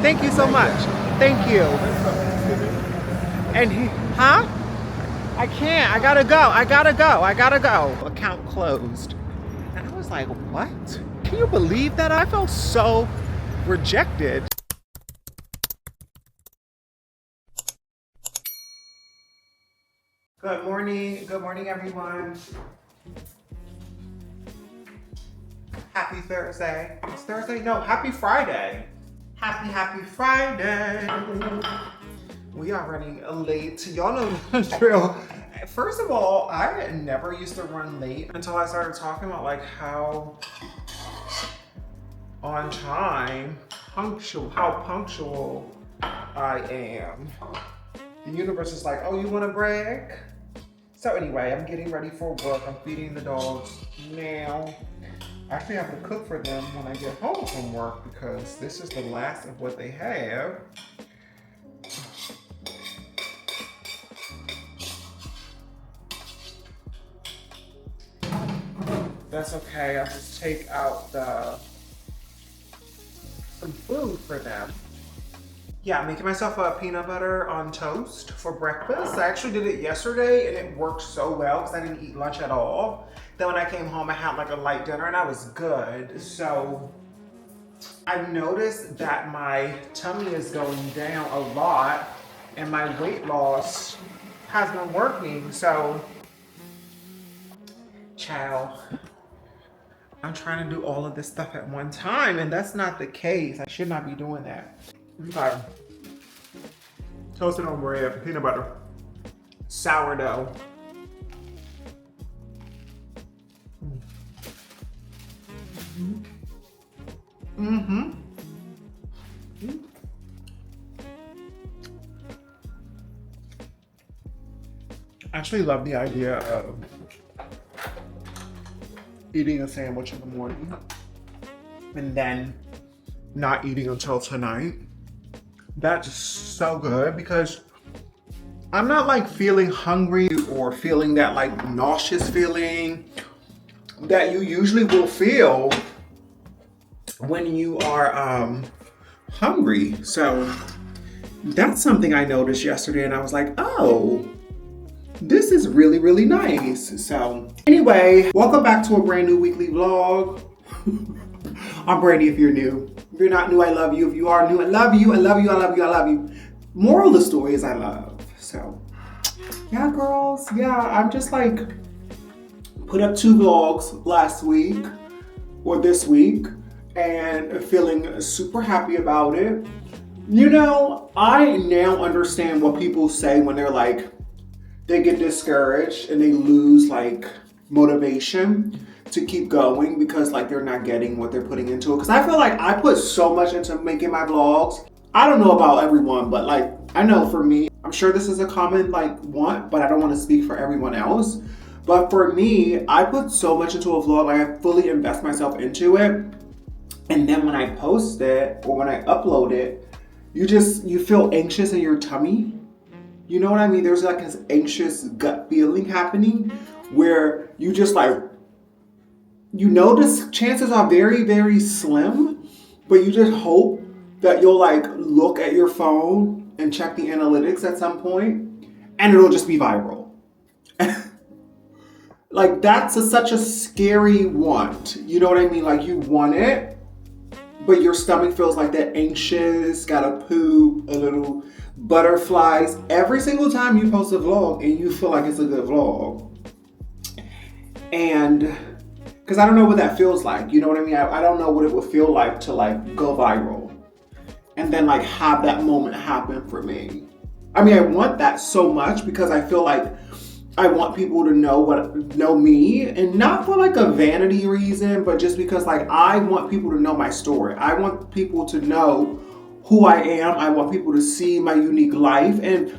Thank you so much. Thank you. And he, huh? I can't. I gotta go. I gotta go. I gotta go. Account closed. And I was like, what? Can you believe that? I felt so rejected. Good morning. Good morning, everyone. Happy Thursday. It's Thursday? No, happy Friday. Happy Friday. We are running late. Y'all know the drill. First of all, I never used to run late until I started talking about like how on time, how punctual I am. The universe is like, oh, you want to brag? So anyway, I'm getting ready for work. I'm feeding the dogs now. I actually have to cook for them when I get home from work because this is the last of what they have. That's okay. I'll just take out some food for them. Yeah, I'm making myself a peanut butter on toast for breakfast. I actually did it yesterday and it worked so well because I didn't eat lunch at all. Then when I came home, I had like a light dinner and I was good. So I've noticed that my tummy is going down a lot and my weight loss has been working. So, child, I'm trying to do all of this stuff at one time and that's not the case. I should not be doing that. Okay. Toasted on bread, peanut butter, sourdough. Mm-hmm. I actually love the idea of eating a sandwich in the morning and then not eating until tonight. That's so good because I'm not like feeling hungry or feeling that like nauseous feeling that you usually will feel when you are hungry. So that's something I noticed yesterday and I was like, oh, this is really, really nice. So anyway, welcome back to a brand new weekly vlog. I'm Brandy if you're new. If you're not new, I love you. If you are new, I love you. I love you. I love you. I love you. Moral of the story is I love. So yeah, girls. Yeah, I'm just like put up 2 vlogs last week or this week and feeling super happy about it. You know, I now understand what people say when they're like, they get discouraged and they lose like motivation to keep going because like they're not getting what they're putting into it. Because I feel like I put so much into making my vlogs. I don't know about everyone, but like I know for me, I'm sure this is a common like want, but I don't want to speak for everyone else. But for me, I put so much into a vlog, like I fully invest myself into it. And then when I post it or when I upload it, you feel anxious in your tummy. You know what I mean? There's like this anxious gut feeling happening where you just like, you know, the chances are very, very slim, but you just hope that you'll like look at your phone and check the analytics at some point and it'll just be viral. Like that's such a scary want. You know what I mean? Like you want it, but your stomach feels like that anxious, gotta poop, a little butterflies every single time you post a vlog and you feel like it's a good vlog. And because I don't know what that feels like, you know what I mean? I don't know what it would feel like to like go viral and then like have that moment happen for me. I mean, I want that so much because I feel like I want people to know me, and not for like a vanity reason, but just because like I want people to know my story. I want people to know who I am. I want people to see my unique life. And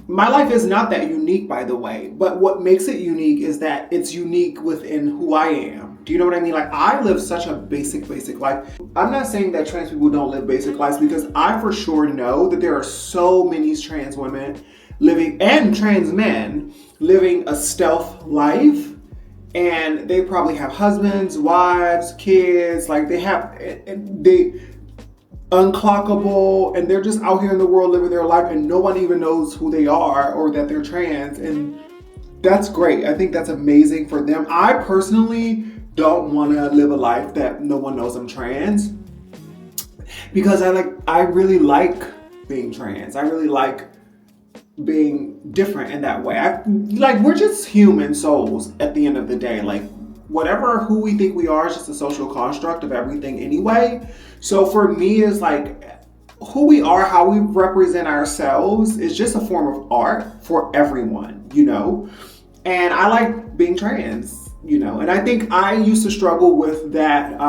my life is not that unique, by the way, but what makes it unique is that it's unique within who I am. Do you know what I mean? Like I live such a basic life. I'm not saying that trans people don't live basic lives because I for sure know that there are so many trans women living and trans men living a stealth life, and they probably have husbands, wives, kids, like they unclockable, and they're just out here in the world living their life and no one even knows who they are or that they're trans. And that's great. I think that's amazing for them. I personally don't want to live a life that no one knows I'm trans, because I really like being trans. I really like being different in that way. We're just human souls at the end of the day. Like, whatever who we think we are is just a social construct of everything anyway. So for me, it's like who we are, how we represent ourselves is just a form of art for everyone, you know? And I like being trans, you know? And I think I used to struggle with that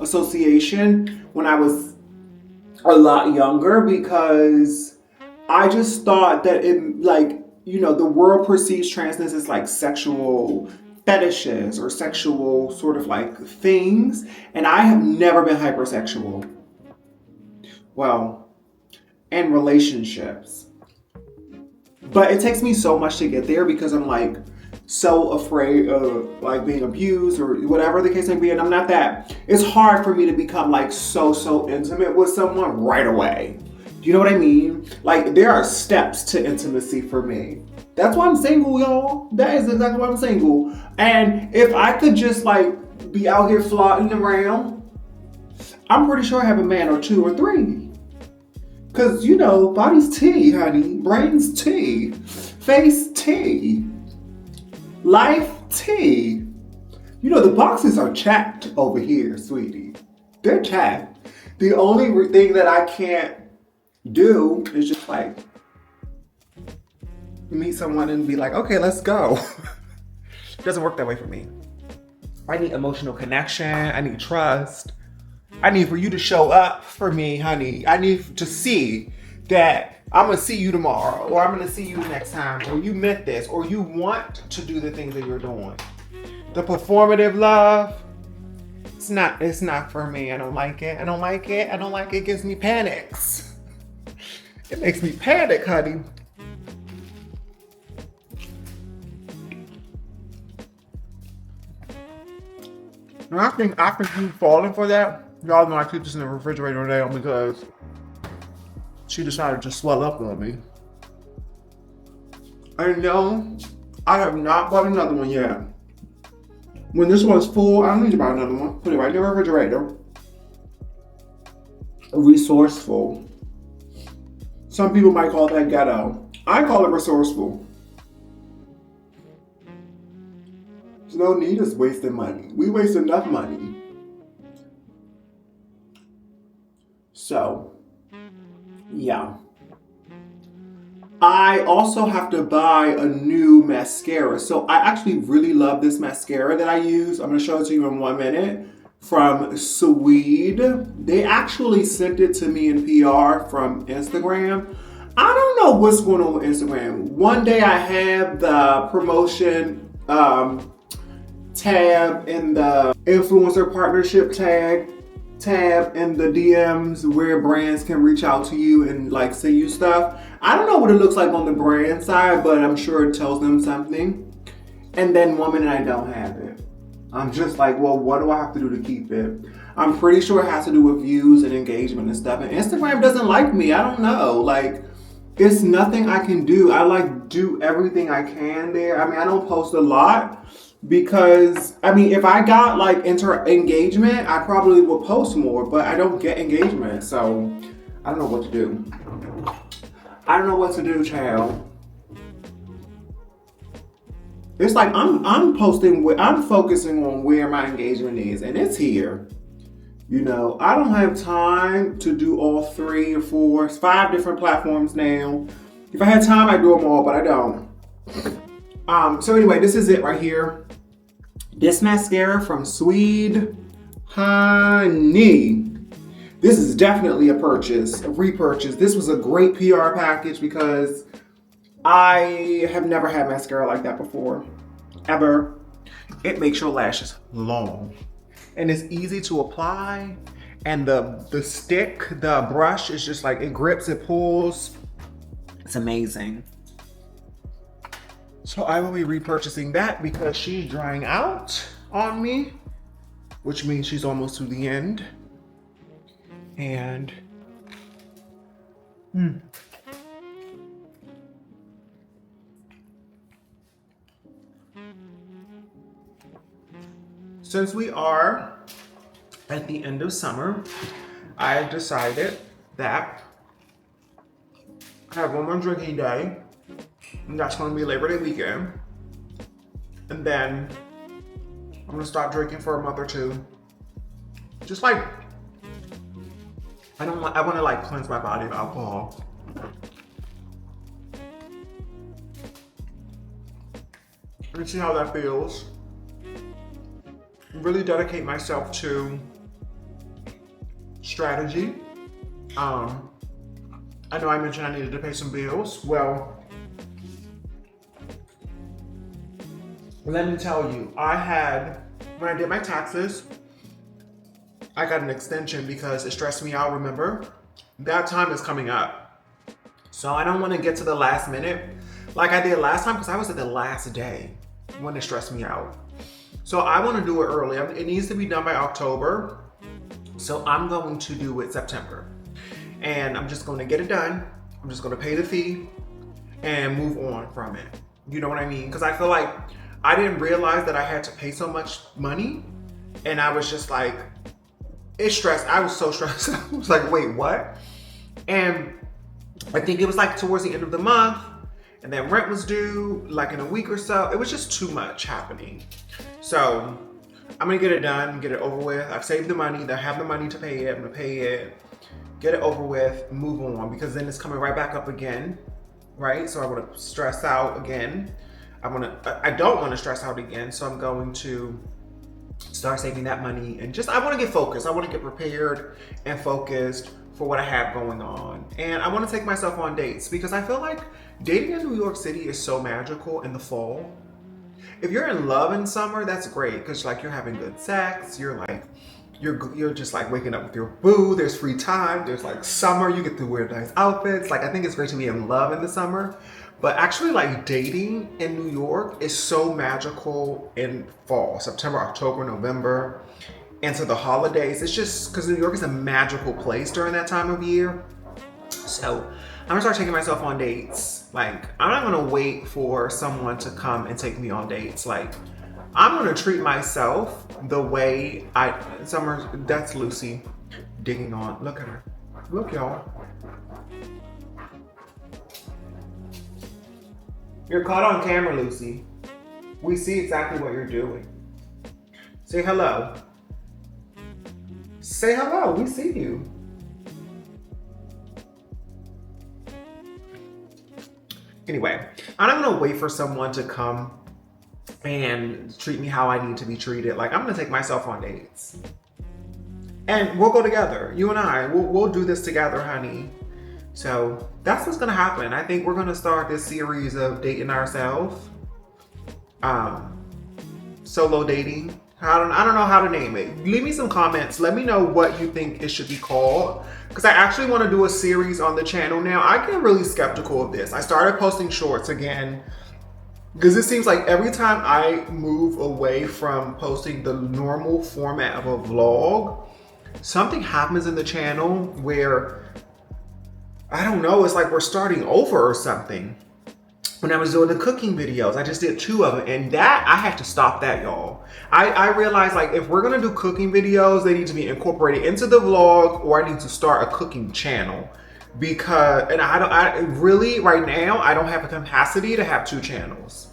association when I was a lot younger, because I just thought that it, like, you know, the world perceives transness as like sexual fetishes or sexual sort of like things. And I have never been hypersexual. Well, in relationships. But it takes me so much to get there because I'm like so afraid of like being abused or whatever the case may be. And I'm not that. It's hard for me to become like so intimate with someone right away. Do you know what I mean? Like, there are steps to intimacy for me. That's why I'm single, y'all. That is exactly why I'm single. And if I could just like be out here floating around, I'm pretty sure I have a man or two or three. Cause you know, body's tea, honey. Brain's tea. Face tea. Life tea. You know, the boxes are checked over here, sweetie. They're checked. The only thing that I can't do is just like meet someone and be like, okay, let's go. It doesn't work that way for me. I need emotional connection. I need trust. I need for you to show up for me, honey. I need to see that I'm going to see you tomorrow, or I'm going to see you next time, or you meant this, or you want to do the things that you're doing. The performative love, it's not for me. I don't like it. I don't like it. I don't like it. It gives me panics. It makes me panic, honey. And I think after you falling for that, y'all know I keep this in the refrigerator now because she decided to swell up on me. I know I have not bought another one yet. When this one's full, I don't need to buy another one. Put it right in the refrigerator. Resourceful. Some people might call that ghetto. I call it resourceful. There's no need us wasting money. We waste enough money. So, yeah. I also have to buy a new mascara. So I actually really love this mascara that I use. I'm going to show it to you in 1 minute. From Swede. They actually sent it to me in PR from Instagram. I don't know what's going on with Instagram. One day I have the promotion tab in the influencer partnership tab in the DMs where brands can reach out to you and like send you stuff. I don't know what it looks like on the brand side, but I'm sure it tells them something. And then 1 minute I don't have it. I'm just like, well, what do I have to do to keep it? I'm pretty sure it has to do with views and engagement and stuff. And Instagram doesn't like me. I don't know. Like, it's nothing I can do. I like do everything I can there. I mean, I don't post a lot because, I mean, if I got like engagement, I probably would post more, but I don't get engagement. So I don't know what to do. I don't know what to do, child. It's like I'm focusing on where my engagement is, and it's here. You know, I don't have time to do all 3 or 4, 5 different platforms now. If I had time, I'd do them all, but I don't. So anyway, this is it right here. This mascara from Swede. Honey. This is definitely a repurchase. This was a great PR package because I have never had mascara like that before, ever. It makes your lashes long and it's easy to apply. And the stick, the brush is just like, it grips, it pulls. It's amazing. So I will be repurchasing that because she's drying out on me, which means she's almost to the end. And Since we are at the end of summer, I decided that I have one more drinking day, and that's going to be Labor Day weekend. And then I'm going to stop drinking for a month or two. Just like, I want to like cleanse my body of alcohol. And see how that feels. Really dedicate myself to strategy. I know I mentioned I needed to pay some bills. Well, let me tell you, when I did my taxes, I got an extension because it stressed me out, remember? That time is coming up. So I don't want to get to the last minute like I did last time because I was at the last day when it stressed me out. So I want to do it early. It needs to be done by October. So I'm going to do it September. And I'm just going to get it done. I'm just going to pay the fee and move on from it. You know what I mean? Because I feel like I didn't realize that I had to pay so much money. And I was just like, it's stressed. I was so stressed. I was like, wait, what? And I think it was like towards the end of the month. And then rent was due like in a week or so. It was just too much happening. So I'm gonna get it done, get it over with. I've saved the money. I have the money to pay it. I'm gonna pay it, get it over with, move on, because then it's coming right back up again, right? So I want to stress out again. I don't want to stress out again. So I'm going to start saving that money and I want to get focused. I want to get prepared and focused for what I have going on. And I want to take myself on dates because I feel like dating in New York City is so magical in the fall. If you're in love in summer, that's great because like you're having good sex. You're just like waking up with your boo. There's free time. There's like summer. You get to wear nice outfits. Like I think it's great to be in love in the summer. But actually like dating in New York is so magical in fall, September, October, November, into the holidays. It's just because New York is a magical place during that time of year. So I'm gonna start taking myself on dates. Like I'm not gonna wait for someone to come and take me on dates. Like I'm gonna treat myself the way that's Lucy digging on. Look at her. Look, y'all. You're caught on camera, Lucy. We see exactly what you're doing. Say hello. Say hello, we see you. Anyway, I'm not gonna wait for someone to come and treat me how I need to be treated. Like I'm gonna take myself on dates. And we'll go together. You and I, we'll do this together, honey. So that's what's gonna happen. I think we're gonna start this series of dating ourselves. Solo dating. I don't know how to name it. Leave me some comments. Let me know what you think it should be called. Because I actually want to do a series on the channel now. I get really skeptical of this. I started posting shorts again. Because it seems like every time I move away from posting the normal format of a vlog, something happens in the channel where, I don't know, it's like we're starting over or something. When I was doing the cooking videos, I just did 2 of them, and that, I had to stop that, y'all. I realized, like, if we're gonna do cooking videos, they need to be incorporated into the vlog, or I need to start a cooking channel. Because, and I really, right now, I don't have the capacity to have 2 channels.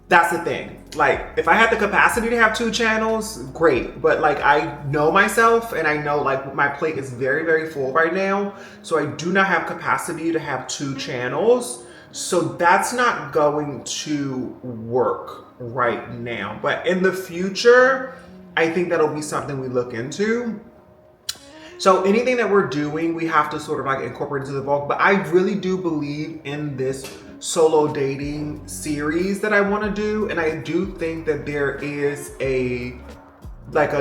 That's the thing. Like, if I had the capacity to have 2 channels, great. But like, I know myself and I know like my plate is very, very full right now. So I do not have capacity to have 2 channels. So that's not going to work right now. But in the future, I think that'll be something we look into. So anything that we're doing, we have to sort of like incorporate into the vlog. But I really do believe in this solo dating series that I want to do. And I do think that there is a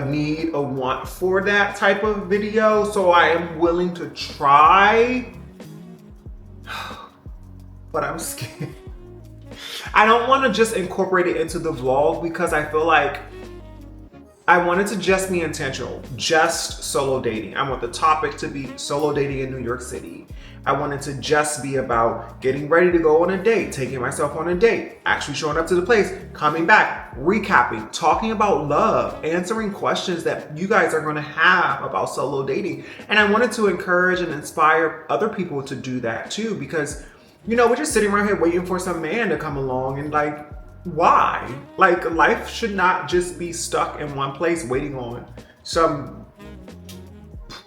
need, a want for that type of video. So I am willing to try, but I'm scared. I don't want to just incorporate it into the vlog because I feel like I want it to just be intentional, just solo dating. I want the topic to be solo dating in New York City. I want it to just be about getting ready to go on a date, taking myself on a date, actually showing up to the place, coming back, recapping, talking about love, answering questions that you guys are going to have about solo dating. And I wanted to encourage and inspire other people to do that too, because, you know, we're just sitting around here waiting for some man to come along and like, why? Like, life should not just be stuck in one place waiting on some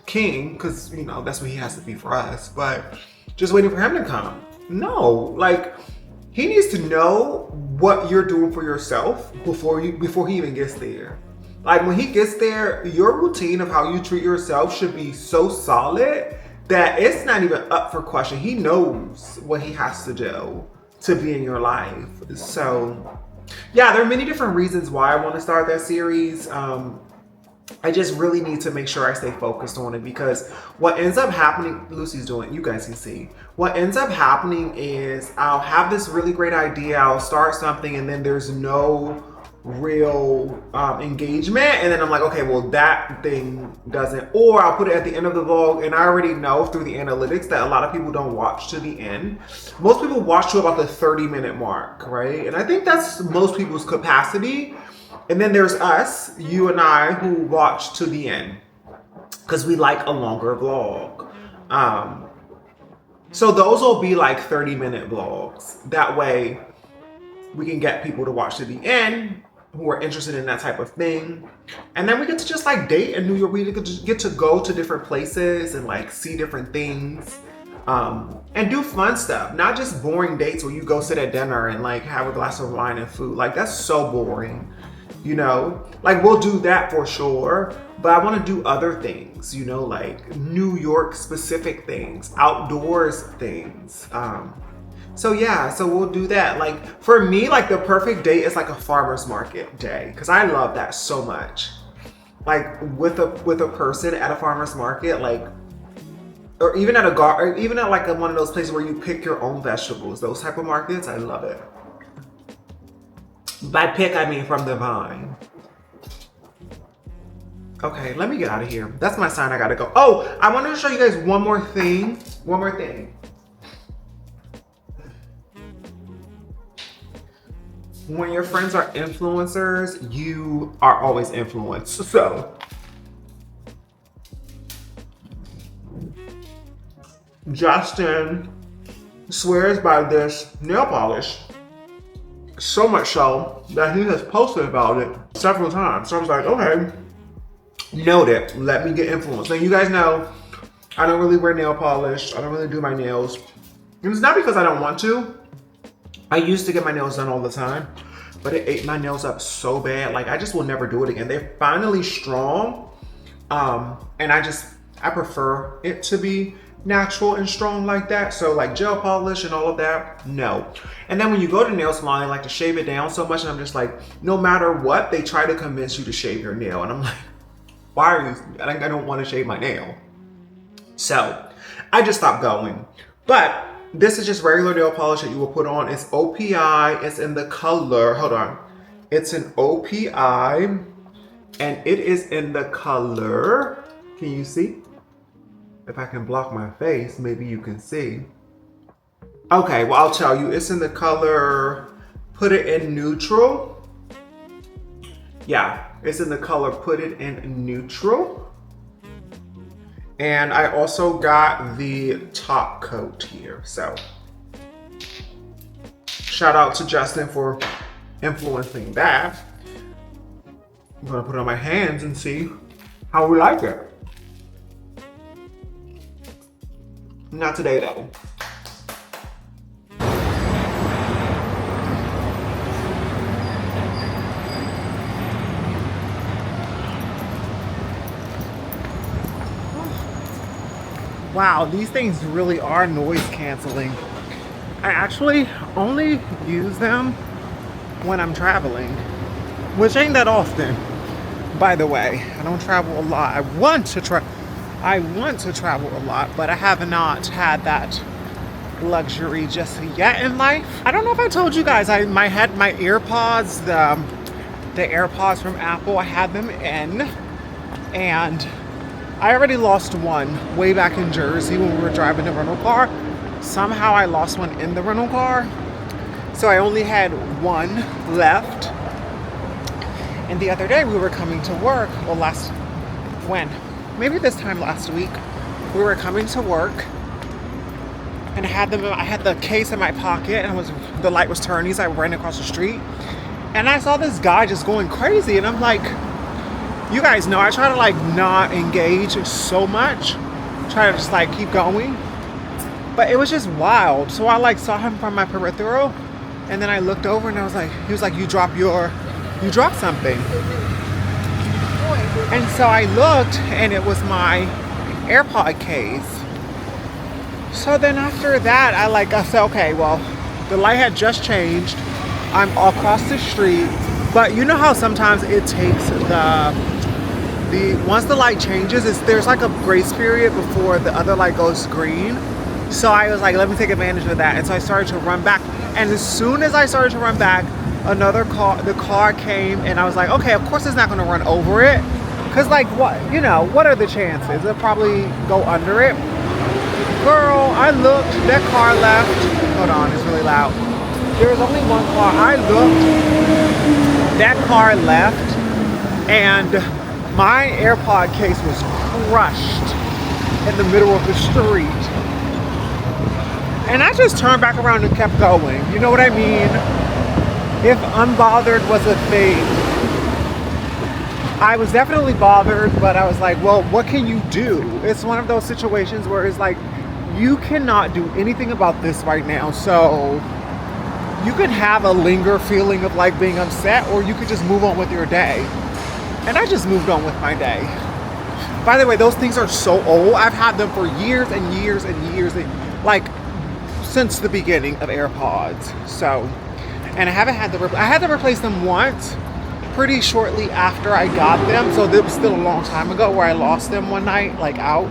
king, because, you know, that's what he has to be for us, but just waiting for him to come. No, like, he needs to know what you're doing for yourself before he even gets there. Like, when he gets there, your routine of how you treat yourself should be so solid that it's not even up for question. He knows what he has to do to be in your life. So yeah, there are many different reasons why I want to start that series. I just really need to make sure I stay focused on it, because what ends up happening, Lucy's doing, you guys can see, what ends up happening is I'll have this really great idea, I'll start something, and then there's no real engagement, and then I'm like, okay, well, that thing doesn't, or I'll put it at the end of the vlog, and I already know through the analytics that a lot of people don't watch to the end. Most people watch to about the 30-minute mark, right? And I think that's most people's capacity. And then there's us, you and I, who watch to the end because we like a longer vlog. So those will be like 30-minute vlogs. That way we can get people to watch to the end who are interested in that type of thing. And then we get to just like date in New York. We get to go to different places and like see different things, and do fun stuff. Not just boring dates where you go sit at dinner and like have a glass of wine and food. Like, that's so boring, you know? Like, we'll do that for sure, but I want to do other things, you know, like New York specific things, outdoors things. So yeah, so we'll do that. Like, for me, like the perfect date is like a farmer's market day, because I love that so much. Like with a person at a farmer's market, like, or even at a garden, or even at like one of those places where you pick your own vegetables, those type of markets, I love it. By pick, I mean from the vine. Okay, let me get out of here. That's my sign, I gotta go. Oh, I wanted to show you guys one more thing. One more thing. When your friends are influencers, you are always influenced. So, Justin swears by this nail polish. So much so that he has posted about it several times. So I was like, okay, noted, let me get influenced. And you guys know, I don't really wear nail polish. I don't really do my nails. And it's not because I don't want to. I used to get my nails done all the time, but it ate my nails up so bad. Like, I just will never do it again. They're finally strong. And I prefer it to be natural and strong like that. So like gel polish and all of that, no. And then when you go to nail salon, they like to shave it down so much, and I'm just like, no matter what, they try to convince you to shave your nail. And I'm like, why are you, I don't want to shave my nail. So I just stopped going. But this is just regular nail polish that you will put on. It's OPI, it's in the color, hold on. It's an OPI, and it is in the color, can you see? If I can block my face, maybe you can see. Okay, well, I'll tell you, it's in the color, put it in neutral. Yeah, it's in the color, put it in neutral. And I also got the top coat here. So shout out to Justin for influencing that. I'm gonna put it on my hands and see how we like it. Not today though. Wow, these things really are noise canceling. I actually only use them when I'm traveling, which ain't that often, by the way. I don't travel a lot. I want to travel a lot, but I have not had that luxury just yet in life. I don't know if I told you guys, my AirPods, the AirPods from Apple. I had them in, and I already lost one way back in Jersey when we were driving the rental car. Somehow I lost one in the rental car, so I only had one left. And the other day we were coming to work, maybe this time last week, we were coming to work, and I had the case in my pocket, and the light was turning, so I ran across the street, and I saw this guy just going crazy, and I'm like, you guys know I try to like not engage so much, try to just like keep going, but it was just wild. So I like saw him from my peripheral, and then I looked over, and he was like, you dropped something. And so I looked, and it was my AirPod case. So then after that, I said, okay, well, the light had just changed. I'm across the street, but you know how sometimes it takes once the light changes, there's like a grace period before the other light goes green. So I was like, let me take advantage of that. And so I started to run back. And as soon as I started to run back, the car came, and I was like, okay, of course it's not gonna run over it. Cause like what are the chances? It'll probably go under it. Girl, I looked, that car left. Hold on, it's really loud. There was only one car. I looked, that car left, and my AirPod case was crushed in the middle of the street. And I just turned back around and kept going. You know what I mean? If unbothered was a thing, I was definitely bothered, but I was like, well, what can you do? It's one of those situations where it's like, you cannot do anything about this right now. So you can have a linger feeling of like being upset, or you could just move on with your day. And I just moved on with my day. By the way, those things are so old. I've had them for years and years and years, like since the beginning of AirPods. So, and I had to replace them once, pretty shortly after I got them. So it was still a long time ago where I lost them one night, like out,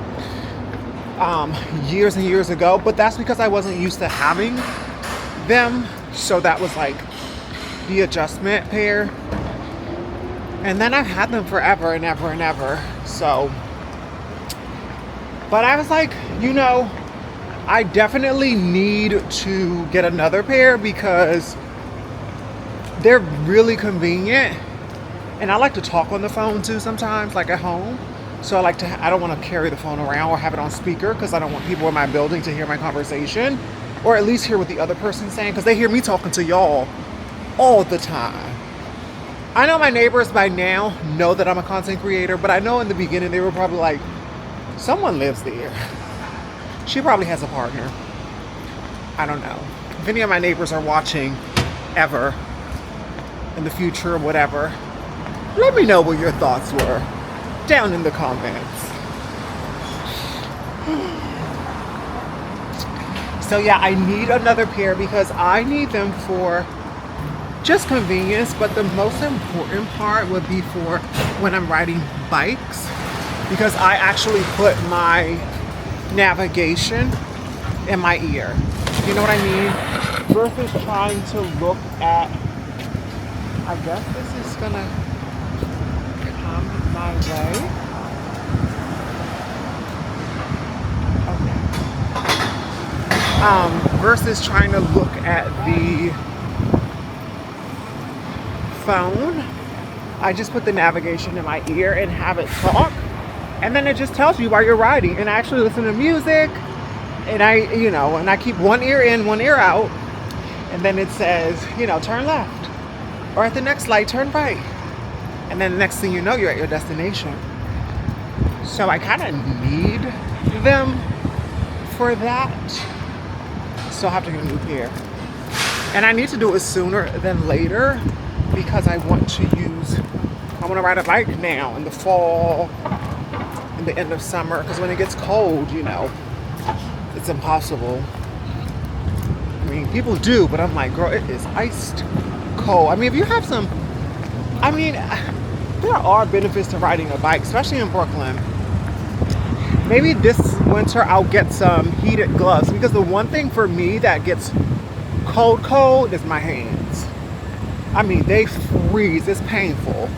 years and years ago. But that's because I wasn't used to having them. So that was like the adjustment pair. And then I've had them forever and ever and ever. So, but I was like, I definitely need to get another pair because they're really convenient. And I like to talk on the phone too sometimes, like at home. So I don't want to carry the phone around or have it on speaker because I don't want people in my building to hear my conversation, or at least hear what the other person's saying, because they hear me talking to y'all all the time. I know my neighbors by now know that I'm a content creator, but I know in the beginning they were probably like, someone lives there. She probably has a partner. I don't know. If any of my neighbors are watching ever in the future or whatever, let me know what your thoughts were down in the comments. So yeah, I need another pair because I need them for just convenience, but the most important part would be for when I'm riding bikes, because I actually put my navigation in my ear. You know what I mean? Versus trying to look at, I guess this is gonna come my way. Okay. Versus trying to look at the phone, I just put the navigation in my ear and have it talk, and then it just tells you while you're riding. And I actually listen to music, and I keep one ear in, one ear out, and then it says, turn left, or at the next light, turn right, and then the next thing you know, you're at your destination. So I kind of need them for that. So I have to get a new pair, and I need to do it sooner than later, because I want to ride a bike now in the fall, in the end of summer, because when it gets cold, it's impossible. I mean, people do, but I'm like, girl, it is iced cold. I mean, if you have there are benefits to riding a bike, especially in Brooklyn. Maybe this winter I'll get some heated gloves, because the one thing for me that gets cold is my hands. I mean, they freeze. It's painful.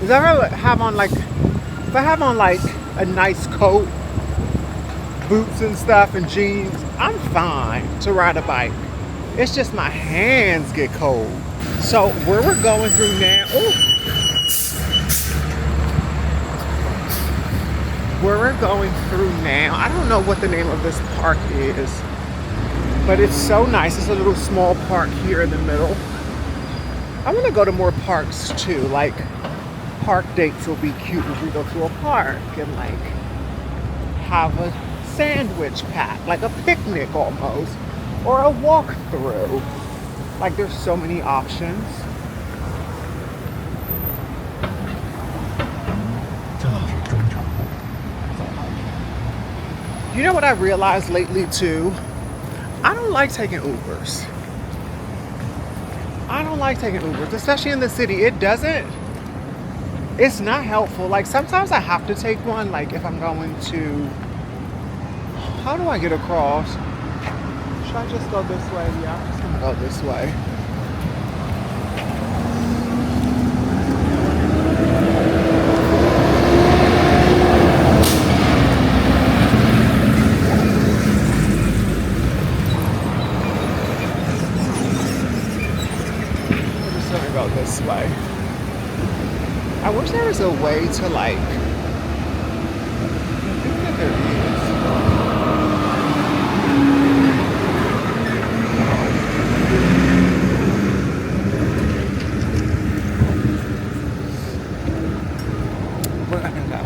If I ever have on like, if I have on like a nice coat, boots and stuff, and jeans, I'm fine to ride a bike. It's just my hands get cold. So where we're going through now, where we're going through now, I don't know what the name of this park is, but it's so nice. It's a little small park here in the middle. I want to go to more parks too. Like, park dates will be cute if we go to a park and like have a sandwich pack, like a picnic almost, or a walk through. Like, there's so many options. You know what I realized lately too? I don't like taking Ubers. I don't like taking Ubers, especially in the city. It's not helpful. Like, sometimes I have to take one, like if I'm going to, how do I get across? Should I just go this way? Yeah, I'm just gonna go this way. I'm just gonna go this way. I wish there was a way to like, I think that there is. Where I can go.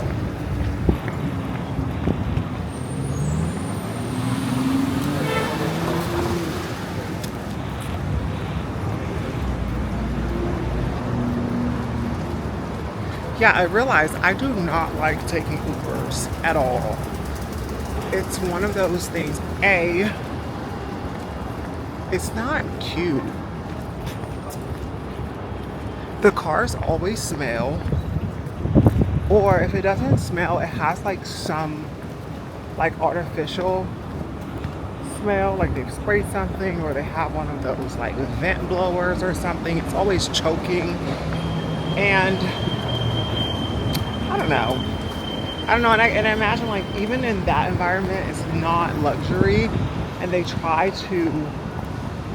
Yeah, I realize I do not like taking Ubers at all. It's one of those things. It's not cute. The cars always smell. Or if it doesn't smell, it has like some like artificial smell. Like they've sprayed something, or they have one of those like vent blowers or something. It's always choking. And I don't know, and I imagine like even in that environment, it's not luxury, and they try to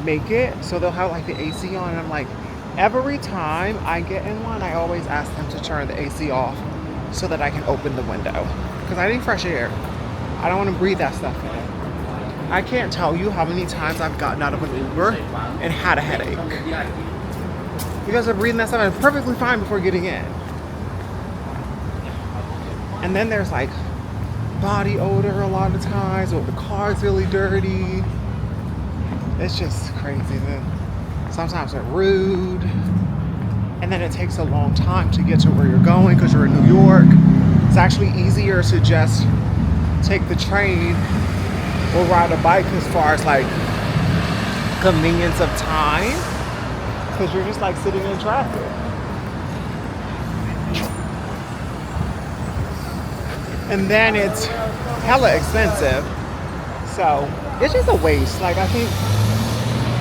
make it so they'll have like the AC on, and I'm like, every time I get in one, I always ask them to turn the AC off so that I can open the window, because I need fresh air. I don't want to breathe that stuff in. I can't tell you how many times I've gotten out of an Uber and had a headache because of breathing that stuff. I was perfectly fine before getting in. And then there's like body odor a lot of times, or the car's really dirty. It's just crazy. Then sometimes they're rude. And then it takes a long time to get to where you're going because you're in New York. It's actually easier to just take the train or ride a bike as far as like convenience of time, because you're just like sitting in traffic. And then it's hella expensive. So it's just a waste. Like, I think,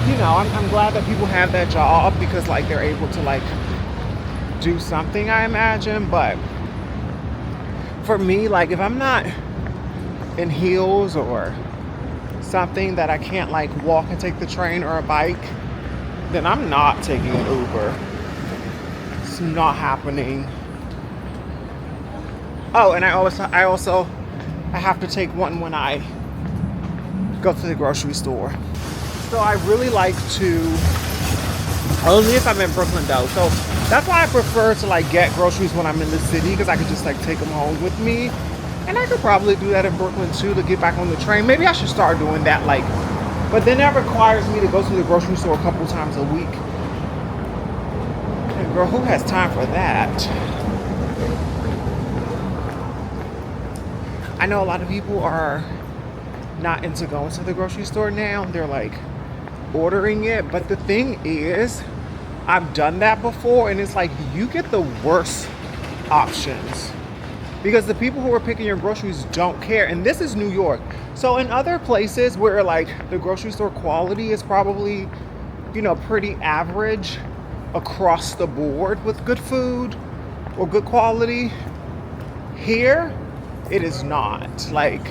you know, I'm glad that people have that job because like they're able to like do something, I imagine. But for me, like if I'm not in heels or something that I can't like walk and take the train or a bike, then I'm not taking an Uber. It's not happening. Oh, and I have to take one when I go to the grocery store. So I really like to, only if I'm in Brooklyn though. So that's why I prefer to like get groceries when I'm in the city, because I could just like take them home with me. And I could probably do that in Brooklyn too, to get back on the train. Maybe I should start doing that, like, but then that requires me to go to the grocery store a couple times a week. And girl, who has time for that? I know a lot of people are not into going to the grocery store now. They're like ordering it. But the thing is, I've done that before, and it's like you get the worst options because the people who are picking your groceries don't care. And this is New York. So in other places where like the grocery store quality is probably pretty average across the board with good food or good quality. Here, it is not. Like,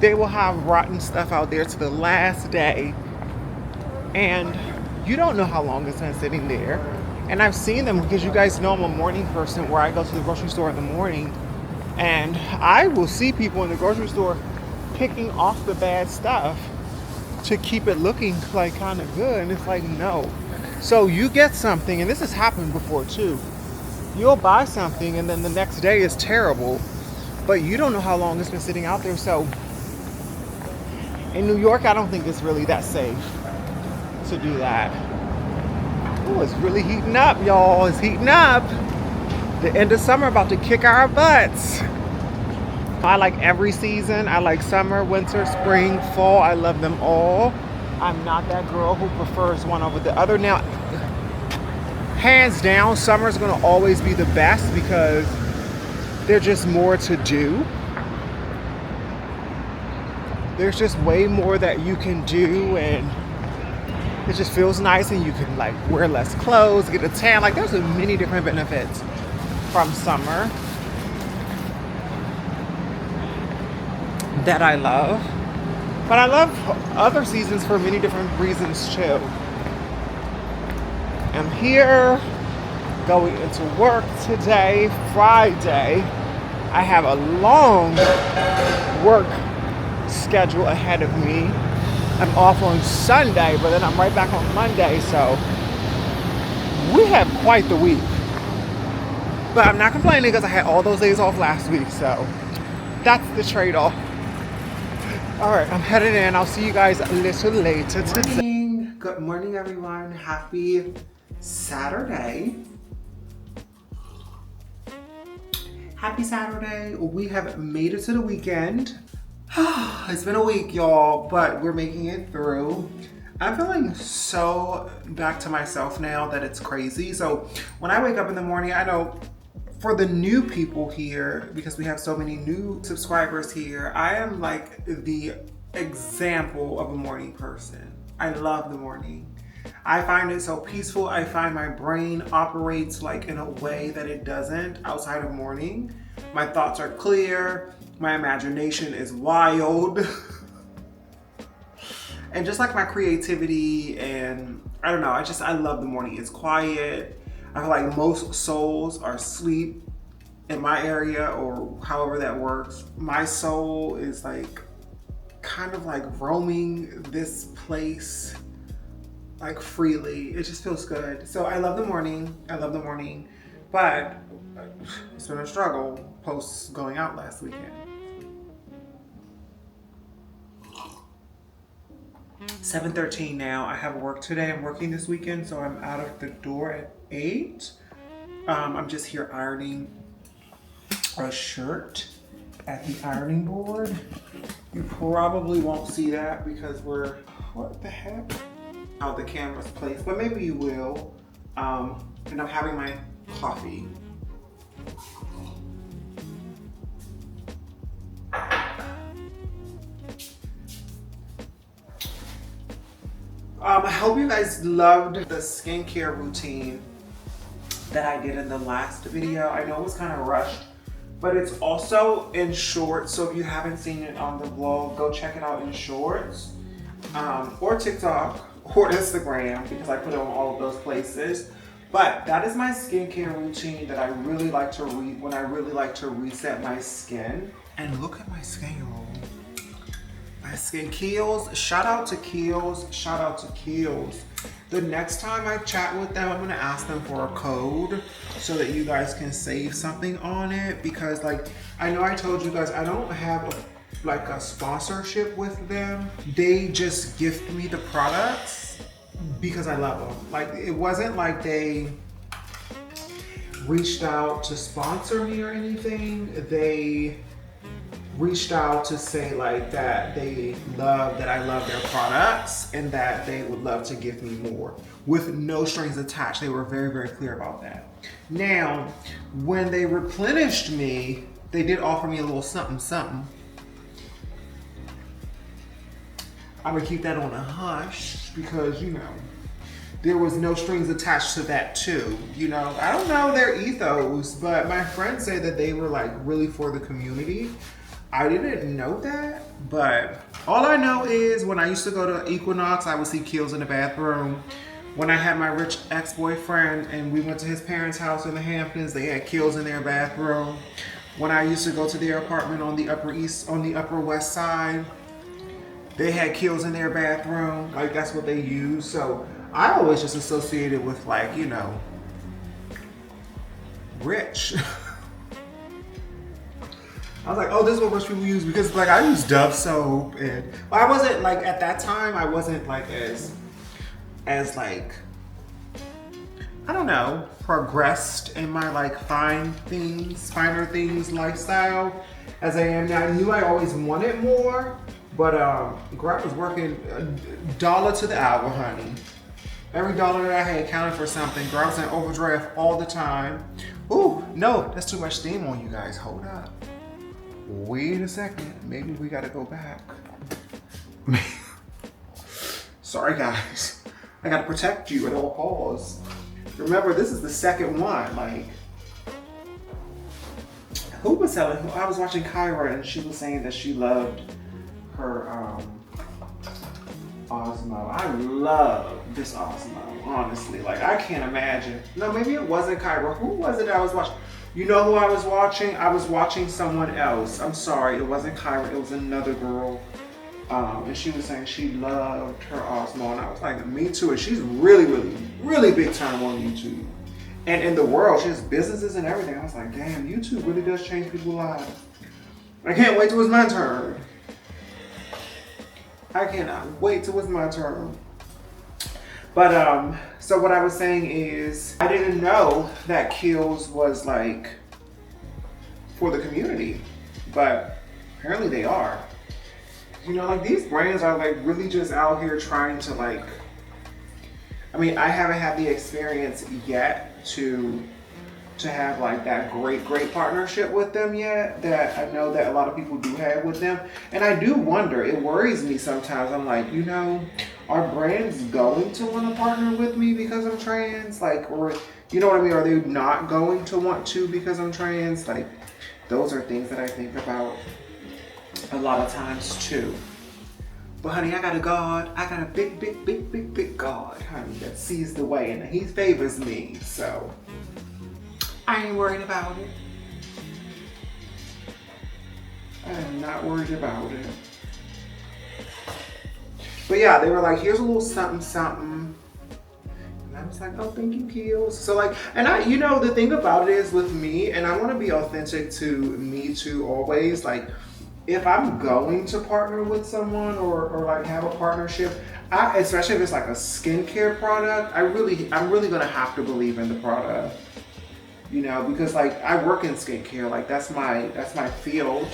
they will have rotten stuff out there to the last day, and you don't know how long it's been sitting there. And I've seen them because you guys know I'm a morning person where I go to the grocery store in the morning, and I will see people in the grocery store picking off the bad stuff to keep it looking like kind of good, and it's like, no. So you get something, and this has happened before too. You'll buy something and then the next day is terrible, but you don't know how long it's been sitting out there. So in New York, I don't think it's really that safe to do that. Oh, it's really heating up, y'all. It's heating up. The end of summer about to kick our butts. I like every season. I like summer, winter, spring, fall. I love them all. I'm not that girl who prefers one over the other. Now, hands down, summer is going to always be the best because there's just more to do. There's just way more that you can do, and it just feels nice, and you can like wear less clothes, get a tan. Like, there's many different benefits from summer that I love. But I love other seasons for many different reasons too. I'm here going into work today, Friday. I have a long work schedule ahead of me. I'm off on Sunday, but then I'm right back on Monday, so we have quite the week. But I'm not complaining because I had all those days off last week, so that's the trade-off. All right, I'm headed in. I'll see you guys a little later today. Good morning, everyone. Happy Saturday. Happy Saturday. We have made it to the weekend. It's been a week, y'all, but we're making it through. I'm feeling so back to myself now that it's crazy. So when I wake up in the morning, I know for the new people here, because we have so many new subscribers here, I am like the example of a morning person. I love the morning. I find it so peaceful. I find my brain operates like in a way that it doesn't outside of morning. My thoughts are clear. My imagination is wild. And just like my creativity, and I don't know, I love the morning. It's quiet. I feel like most souls are asleep in my area, or however that works. My soul is like kind of like roaming this place like freely. It just feels good. So I love the morning. I love the morning, but it's been a struggle post going out last weekend. 7:13 now. I have work today. I'm working this weekend, so I'm out of the door at 8. I'm just here ironing a shirt at the ironing board. You probably won't see that because what the heck? How the camera's placed, but maybe you will. And I'm having my coffee. I hope you guys loved the skincare routine that I did in the last video. I know it was kind of rushed, but it's also in shorts. So if you haven't seen it on the vlog, go check it out in shorts, or TikTok or Instagram, because I put it on all of those places. But that is my skincare routine that I really like to when I really like to reset my skin. And look at my skin, y'all. My skin Kiehl's. Shout out to Kiehl's. Shout out to Kiehl's. The next time I chat with them, I'm gonna ask them for a code so that you guys can save something on it, because like, I know I told you guys I don't have a sponsorship with them. They just gift me the products because I love them. Like, it wasn't like they reached out to sponsor me or anything. They reached out to say like that I love their products and that they would love to give me more with no strings attached. They were very, very clear about that. Now, when they replenished me, they did offer me a little something, something. I'm gonna keep that on a hush because, you know, there was no strings attached to that too. You know, I don't know their ethos, but my friends say that they were like really for the community. I didn't know that, but all I know is when I used to go to Equinox, I would see kills in the bathroom. When I had my rich ex-boyfriend and we went to his parents' house in the Hamptons, they had kills in their bathroom. When I used to go to their apartment on the Upper West Side, they had kills in their bathroom. Like that's what they use. So I always just associated with like, you know, rich. I was like, oh, this is what rich people use, because like I use Dove soap, and I wasn't like at that time I wasn't like as like, I don't know, progressed in my like finer things lifestyle as I am now. I knew I always wanted more, but girl, I was working $1 to the hour, honey. Every dollar that I had counted for something. Girl, I was in overdraft all the time. Ooh, no, that's too much steam on you guys. Hold up. Wait a second. Maybe we gotta go back. Sorry, guys. I gotta protect you at all costs. Remember, this is the second one. Like, who was telling? I was watching Kyra, and she was saying that she loved her Osmo. I love this Osmo, honestly. Like, I can't imagine. No, maybe it wasn't Kyra. Who was it I was watching? You know who I was watching? I was watching someone else. I'm sorry, it wasn't Kyra. It was another girl. And she was saying she loved her Osmo, and I was like, me too. And she's really, really, really big time on YouTube. And in the world, she has businesses and everything. I was like, damn, YouTube really does change people's lives. I can't wait till it's my turn. I cannot wait till it's my turn. But so what I was saying is, I didn't know that Kiehl's was like for the community, but apparently they are. You know, like these brands are like really just out here trying to like, I mean, I haven't had the experience yet to have like that great partnership with them yet, that I know that a lot of people do have with them. And I do wonder, it worries me sometimes. I'm like, you know, are brands going to want to partner with me because I'm trans? Like, or, you know what I mean? Are they not going to want to because I'm trans? Like, those are things that I think about a lot of times too. But honey, I got a God. I got a big God, honey, that sees the way and he favors me. So I ain't worried about it. I am not worried about it. But yeah, they were like, here's a little something. And I was like, oh, thank you, Kiehl's. So like, and I, you know, the thing about it is with me, and I want to be authentic to me too always, like, if I'm going to partner with someone or like have a partnership, especially if it's like a skincare product, I'm really gonna have to believe in the product. You know, because like I work in skincare, like that's my field,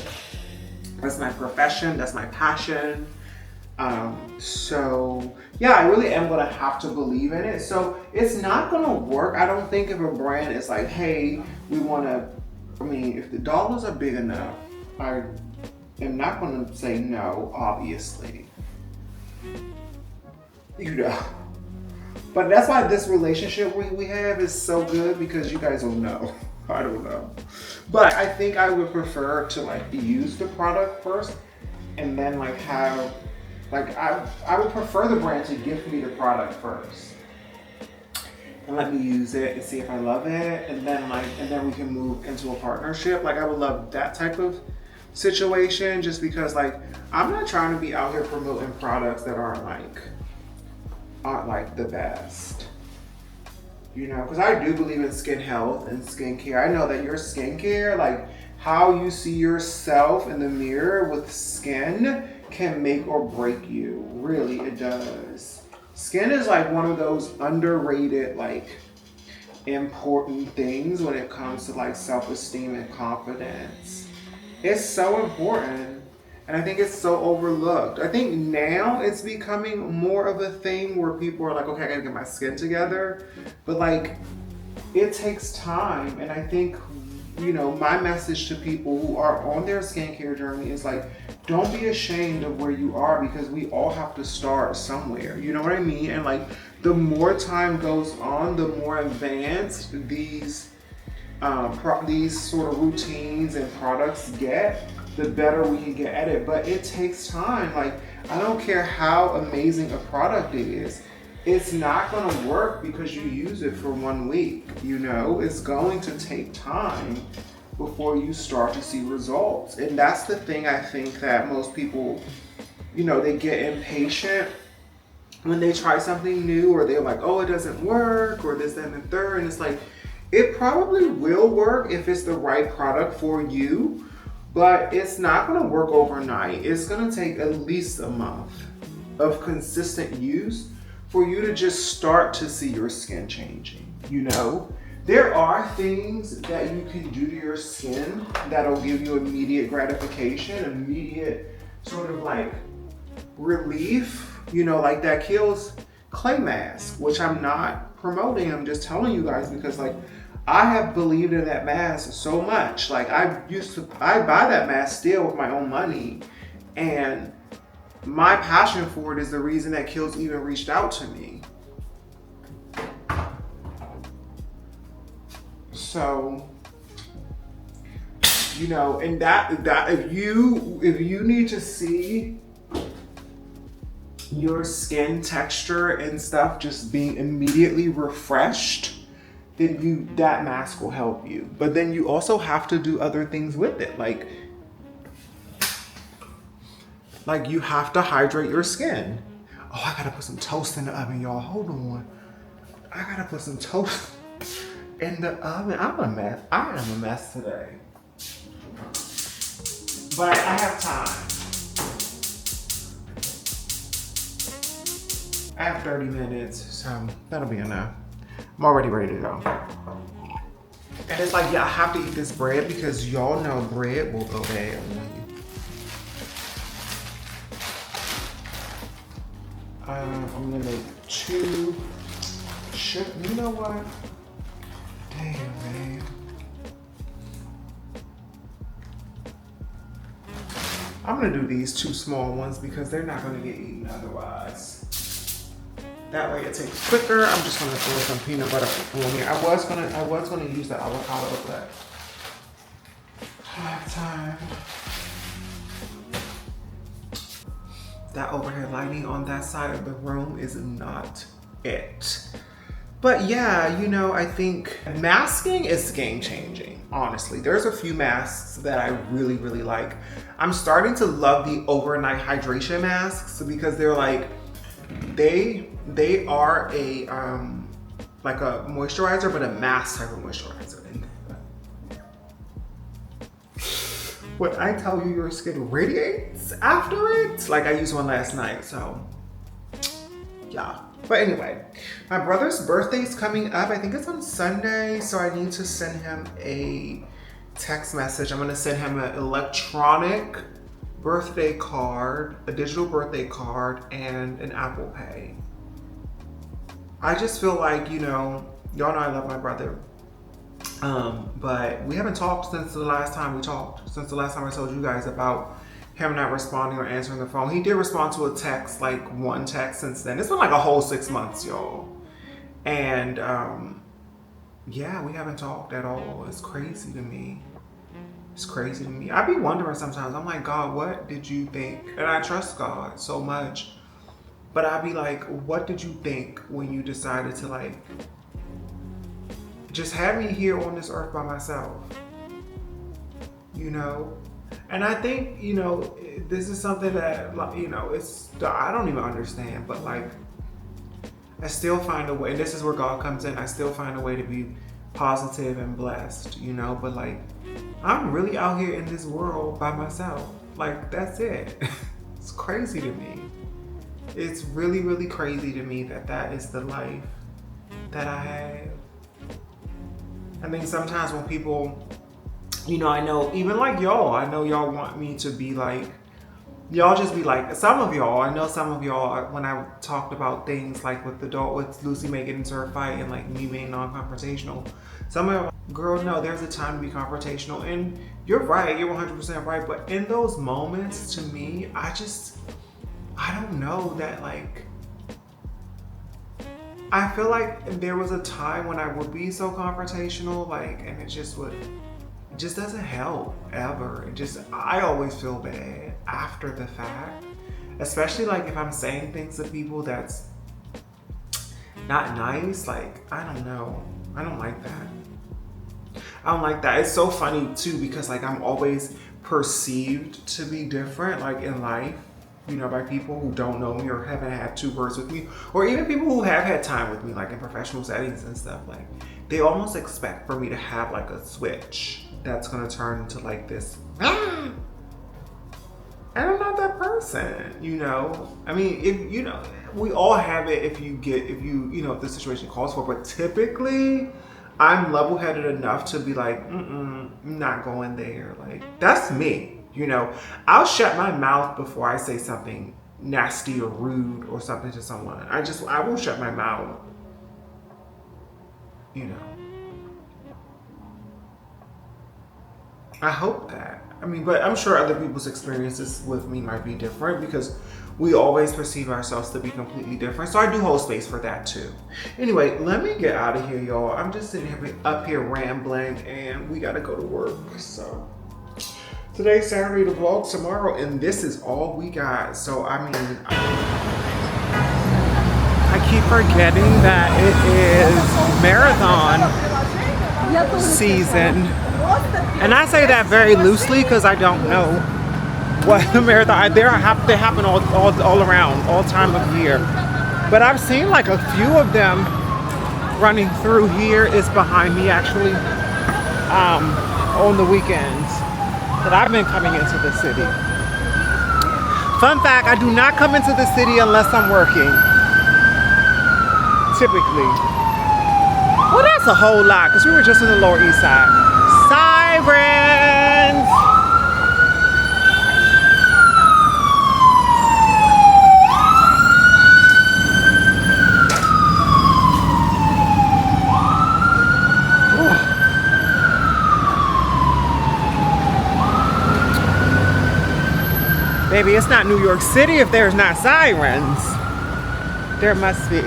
that's my profession, that's my passion. So yeah, I really am gonna have to believe in it. So it's not gonna work. I don't think if a brand is like, hey, we wanna, I mean, if the dollars are big enough, I am not gonna say no, obviously. You know. But that's why this relationship we have is so good, because you guys don't know. I don't know. But I think I would prefer to like use the product first and then like have, like I would prefer the brand to give me the product first. And let me use it and see if I love it. And then we can move into a partnership. Like I would love that type of situation, just because like I'm not trying to be out here promoting products that aren't like the best, you know, because I do believe in skin health and skincare. I know that your skincare, like how you see yourself in the mirror with skin, can make or break you. Really, it does. Skin is like one of those underrated, like important things when it comes to like self-esteem and confidence. It's so important. And I think it's so overlooked. I think now it's becoming more of a thing where people are like, okay, I gotta get my skin together. But like, it takes time. And I think, you know, my message to people who are on their skincare journey is like, don't be ashamed of where you are, because we all have to start somewhere. You know what I mean? And like, the more time goes on, the more advanced these sort of routines and products get, the better we can get at it. But it takes time. Like, I don't care how amazing a product is, it's not going to work because you use it for 1 week. You know, it's going to take time before you start to see results. And that's the thing, I think, that most people, you know, they get impatient when they try something new, or they're like, oh, it doesn't work, or this, that, and the third. And it's like, it probably will work if it's the right product for you, but it's not going to work overnight. It's going to take at least a month of consistent use for you to just start to see your skin changing. You know, there are things that you can do to your skin that'll give you immediate gratification, immediate sort of like relief, you know, like that Kiehl's clay mask, which I'm not promoting. I'm just telling you guys because, like, I have believed in that mask so much. Like, I buy that mask still with my own money, and my passion for it is the reason that Kiehl's even reached out to me. So, you know, and that if you need to see your skin texture and stuff just being immediately refreshed, then that mask will help you. But then you also have to do other things with it. Like you have to hydrate your skin. Oh, I gotta put some toast in the oven, y'all. Hold on. I gotta put some toast in the oven. I'm a mess. I am a mess today. But I have time. I have 30 minutes, so that'll be enough. I'm already ready to go. And it's like, yeah, I have to eat this bread because y'all know bread will go bad on you. I'm gonna make 2. You know what? Damn, man. I'm gonna do these 2 small ones because they're not gonna get eaten otherwise. That way it takes quicker. I'm just gonna throw some peanut butter on here. I was gonna use the avocado, but I have time. That overhead lighting on that side of the room is not it. But yeah, you know, I think masking is game changing, honestly. There's a few masks that I really, really like. I'm starting to love the overnight hydration masks because they're like, they are a like a moisturizer, but a mask type of moisturizer. When I tell you your skin radiates after it, like I used one last night, so yeah. But anyway, my brother's birthday's coming up. I think it's on Sunday, so I need to send him a text message. I'm gonna send him an electronic birthday card, a digital birthday card, and an Apple Pay. I just feel like, you know, y'all know I love my brother. But we haven't talked since the last time we talked, since the last time I told you guys about him not responding or answering the phone. He did respond to a text, like 1 text since then. It's been like a whole 6 months, y'all. And yeah, we haven't talked at all. It's crazy to me. It's crazy to me. I be wondering sometimes, I'm like, God, what did you think? And I trust God so much. But I be like, what did you think when you decided to like just have me here on this earth by myself? You know? And I think, you know, this is something that, you know, I don't even understand, but like, I still find a way, and this is where God comes in, I still find a way to be positive and blessed, you know, but like, I'm really out here in this world by myself. Like, that's it. It's crazy to me. It's really, really crazy to me that that is the life that I have. I mean, sometimes when people, you know, I know, even like y'all, I know y'all want me to be like, y'all just be like, some of y'all, I know some of y'all, when I talked about things like with with Lucy May getting into her fight and like me being non-confrontational, some of y'all, girl, no, there's a time to be confrontational. And you're right, you're 100% right. But in those moments, to me, I don't know that, like, I feel like there was a time when I would be so confrontational, like, and it just doesn't help ever. I always feel bad after the fact, especially like if I'm saying things to people that's not nice. Like, I don't know. I don't like that. I don't like that. It's so funny too, because like I'm always perceived to be different, like in life, you know, by people who don't know me or haven't had 2 words with me, or even people who have had time with me, like in professional settings and stuff. Like, they almost expect for me to have like a switch that's gonna turn into like this, and I'm not that person, you know? I mean, if you know, we all have it if you know, if the situation calls for, but typically I'm level-headed enough to be like, I'm not going there. Like, that's me, you know? I'll shut my mouth before I say something nasty or rude or something to someone. I will shut my mouth, you know? I hope that. I mean, but I'm sure other people's experiences with me might be different, because we always perceive ourselves to be completely different. So I do hold space for that too. Anyway, let me get out of here, y'all. I'm just sitting up here rambling, and we gotta go to work. So today's Saturday, the vlog tomorrow, and this is all we got. So I mean, I keep forgetting that it is marathon season. And I say that very loosely because I don't know what the marathon, they happen all around, all time of year. But I've seen like a few of them running through here. It's behind me actually, on the weekends that I've been coming into the city. Fun fact, I do not come into the city unless I'm working, typically. Well, that's a whole lot, because we were just in the Lower East Side. Sirens! Baby, it's not New York City if there's not sirens. There must be.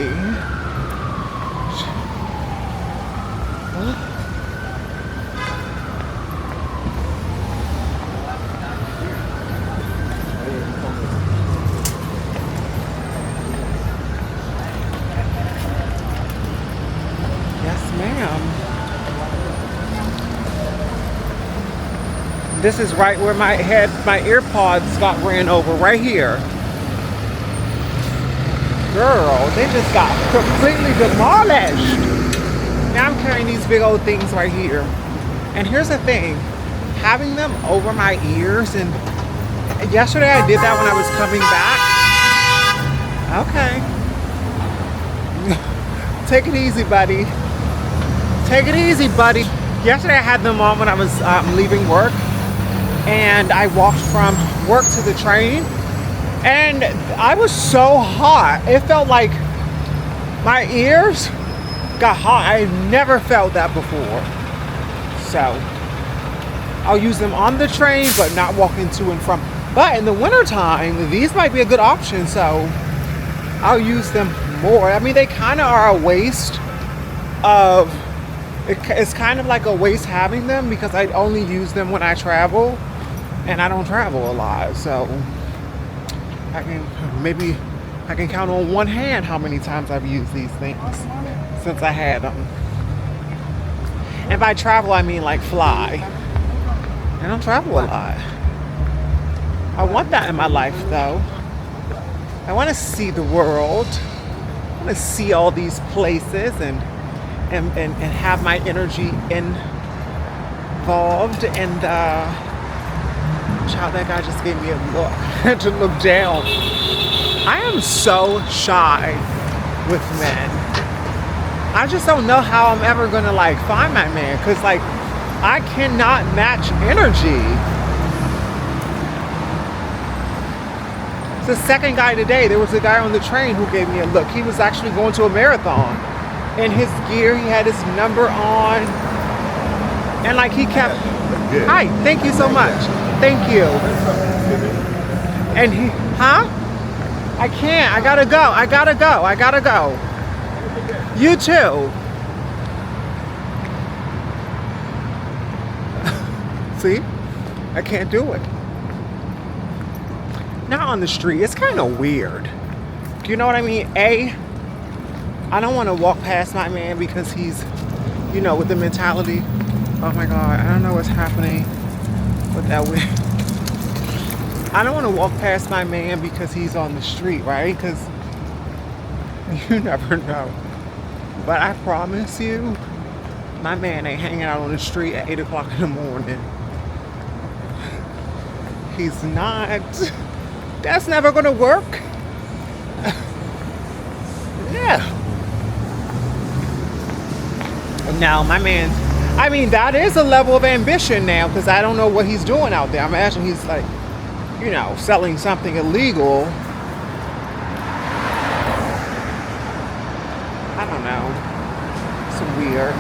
This is right where my earpods got ran over, right here. Girl, they just got completely demolished. Now I'm carrying these big old things right here. And here's the thing, having them over my ears, and yesterday I did that when I was coming back. Okay. Take it easy, buddy. Take it easy, buddy. Yesterday I had them on when I was leaving work. And I walked from work to the train, and I was so hot. It felt like my ears got hot. I never felt that before. So I'll use them on the train, but not walking to and from. But in the wintertime, these might be a good option, so I'll use them more. I mean, they kind of are a waste of, it's kind of like a waste having them, because I only use them when I travel. And I don't travel a lot, so I can count on one hand how many times I've used these things since I had them. And by travel, I mean like fly. I don't travel a lot. I want that in my life, though. I want to see the world. I want to see all these places and have my energy involved. And child, that guy just gave me a look to look down. I am so shy with men. I just don't know how I'm ever gonna like find my man, because like I cannot match energy. It's the second guy today. There was a guy on the train who gave me a look. He was actually going to a marathon. In his gear, he had his number on. And like he kept, hi, thank you so much. Thank you. And he, huh? I can't, I gotta go. You too. See, I can't do it. Not on the street, it's kind of weird. You know what I mean? I don't want to walk past my man because he's, you know, with the mentality, oh my God, I don't know what's happening with that way. I don't want to walk past my man because he's on the street, right? Because you never know. But I promise you, my man ain't hanging out on the street at 8 o'clock in the morning. He's not. That's never going to work. Yeah. Now, my man's, I mean, that is a level of ambition now, because I don't know what he's doing out there. I imagine he's like, you know, selling something illegal. I don't know. It's weird.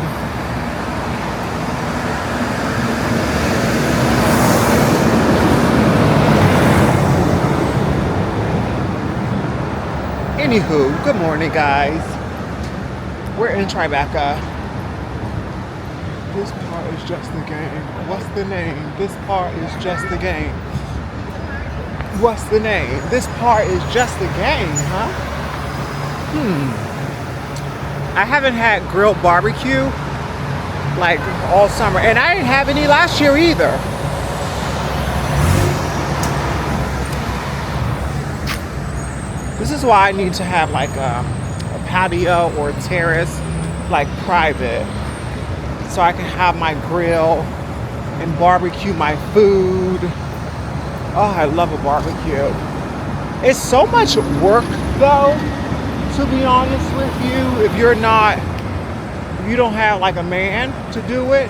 Anywho, good morning, guys. We're in Tribeca. This part is just the game. What's the name? This part is just the game. What's the name? This part is just the game, huh? I haven't had grilled barbecue like all summer, and I didn't have any last year either. This is why I need to have like a patio or a terrace, like private, so I can have my grill and barbecue my food. Oh, I love a barbecue. It's so much work though, to be honest with you, if you don't have like a man to do it.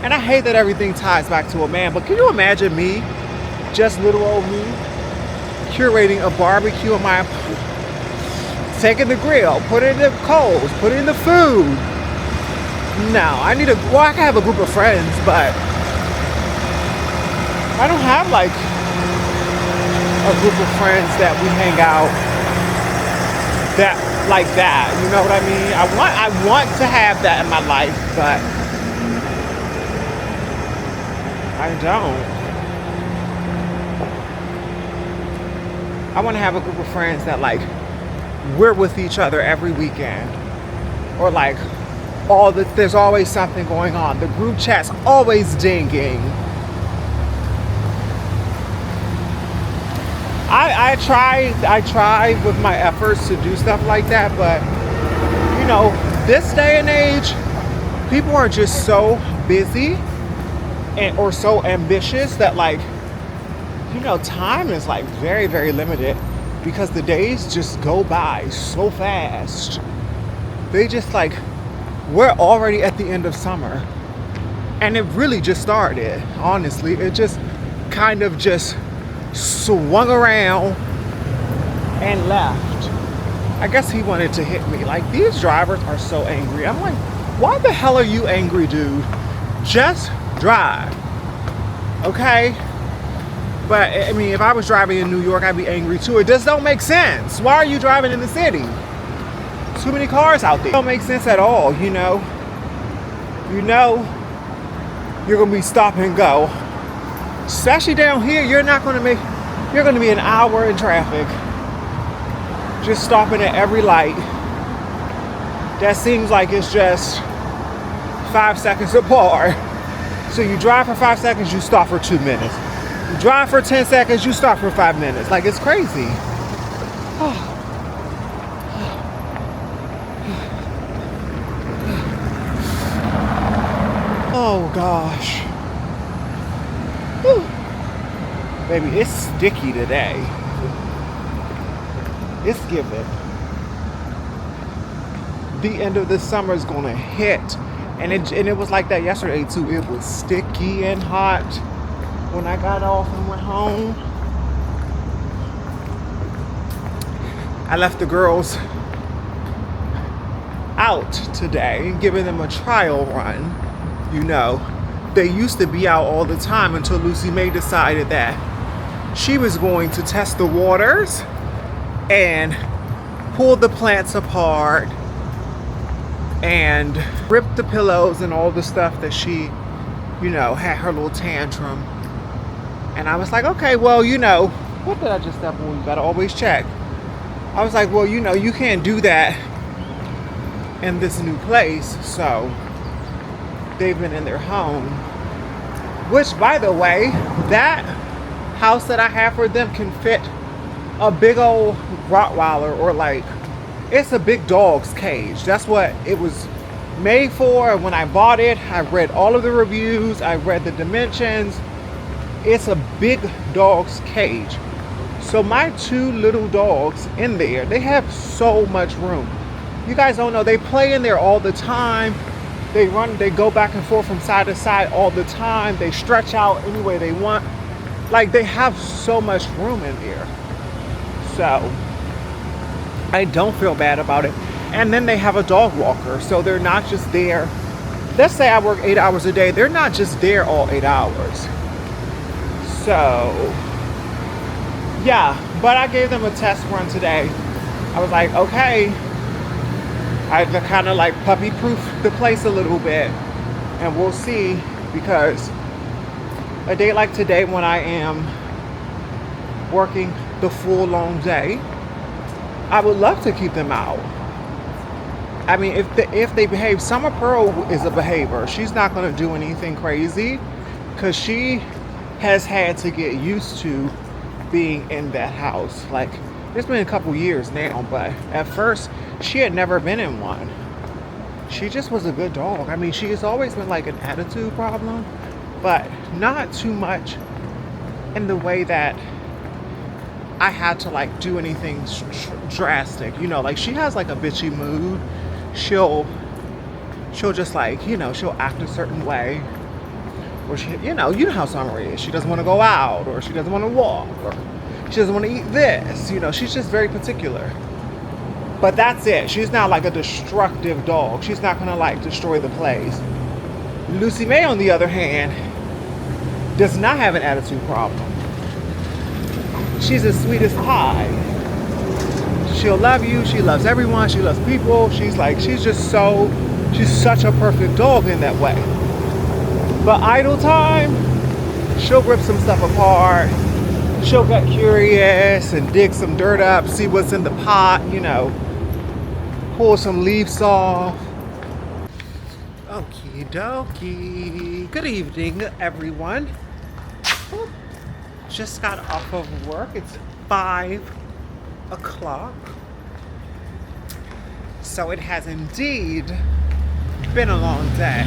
And I hate that everything ties back to a man, but can you imagine me, just little old me, curating a barbecue in my apartment, taking the grill, put it in the coals, put it in the food. No, I can have a group of friends, but I don't have like a group of friends that we hang out that like that. You know what I mean? I want to have that in my life, but I don't. I want to have a group of friends that like we're with each other every weekend, or like there's always something going on. The group chat's always dinging. I try with my efforts to do stuff like that, but you know, this day and age, people are just so busy or so ambitious that like, you know, time is like very, very limited because the days just go by so fast. They just like, we're already at the end of summer, and it really just started. Honestly, it just kind of just swung around and left. I guess he wanted to hit me. Like, these drivers are so angry. I'm like, why the hell are you angry, dude? Just drive, okay? But I mean, if I was driving in New York, I'd be angry too. It just don't make sense. Why are you driving in the city? Too many cars out there. It don't make sense at all, you know. You know, you're gonna be stop and go. Especially down here, you're gonna be an hour in traffic. Just stopping at every light. That seems like it's just 5 seconds apart. So you drive for 5 seconds, you stop for 2 minutes. You drive for 10 seconds, you stop for 5 minutes. Like, it's crazy. Oh gosh. Whew. Baby, it's sticky today. It's giving. The end of the summer is gonna hit. And it was like that yesterday too. It was sticky and hot when I got off and went home. I left the girls out today and giving them a trial run. You know, they used to be out all the time until Lucy May decided that she was going to test the waters and pull the plants apart and rip the pillows and all the stuff that she, you know, had her little tantrum. And I was like, okay, well, you know, what did I just step on? You gotta always check. I was like, well, you know, you can't do that in this new place. So they've been in their home, which, by the way, that house that I have for them can fit a big old Rottweiler, or like, it's a big dog's cage. That's what it was made for. When I bought it, I read all of the reviews, I read the dimensions. It's a big dog's cage. So my 2 little dogs in there, they have so much room. You guys don't know, they play in there all the time. They run, they go back and forth from side to side all the time. They stretch out any way they want. Like, they have so much room in there. So I don't feel bad about it. And then they have a dog walker, so they're not just there. Let's say I work 8 hours a day. They're not just there all 8 hours. So yeah, but I gave them a test run today. I was like, okay, I kind of like puppy proof the place a little bit, and we'll see, because a day like today, when I am working the full long day, I would love to keep them out. I mean, if they behave, Summer Pearl is a behavior. She's not going to do anything crazy, because she has had to get used to being in that house. Like, it's been a couple years now, but at first she had never been in one. She just was a good dog. I mean, she has always been like an attitude problem, but not too much in the way that I had to like do anything drastic. You know, like, she has like a bitchy mood. She'll just like, you know, she'll act a certain way, or she, you know how Summer is. She doesn't want to go out, or she doesn't want to walk, or she doesn't want to eat this. You know, she's just very particular. But that's it. She's not like a destructive dog. She's not gonna like destroy the place. Lucy May, on the other hand, does not have an attitude problem. She's as sweet as pie. She'll love you. She loves everyone. She loves people. She's such a perfect dog in that way. But idle time, she'll rip some stuff apart. She'll get curious and dig some dirt up, see what's in the pot, you know, pull some leaves off. Okie dokie. Good evening, everyone. Just got off of work. It's 5 o'clock. So it has indeed been a long day.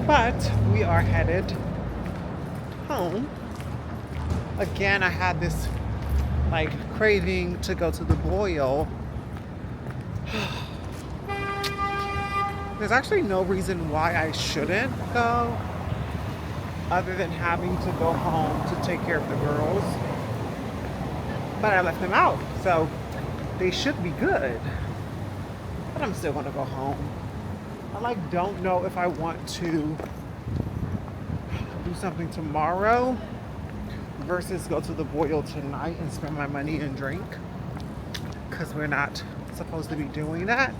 But we are headed home. Again, I had this like craving to go to the boil. There's actually no reason why I shouldn't go, other than having to go home to take care of the girls. But I left them out, so they should be good. But I'm still gonna go home. I like don't know if I want to do something tomorrow versus go to the boil tonight and spend my money and drink, because we're not supposed to be doing that.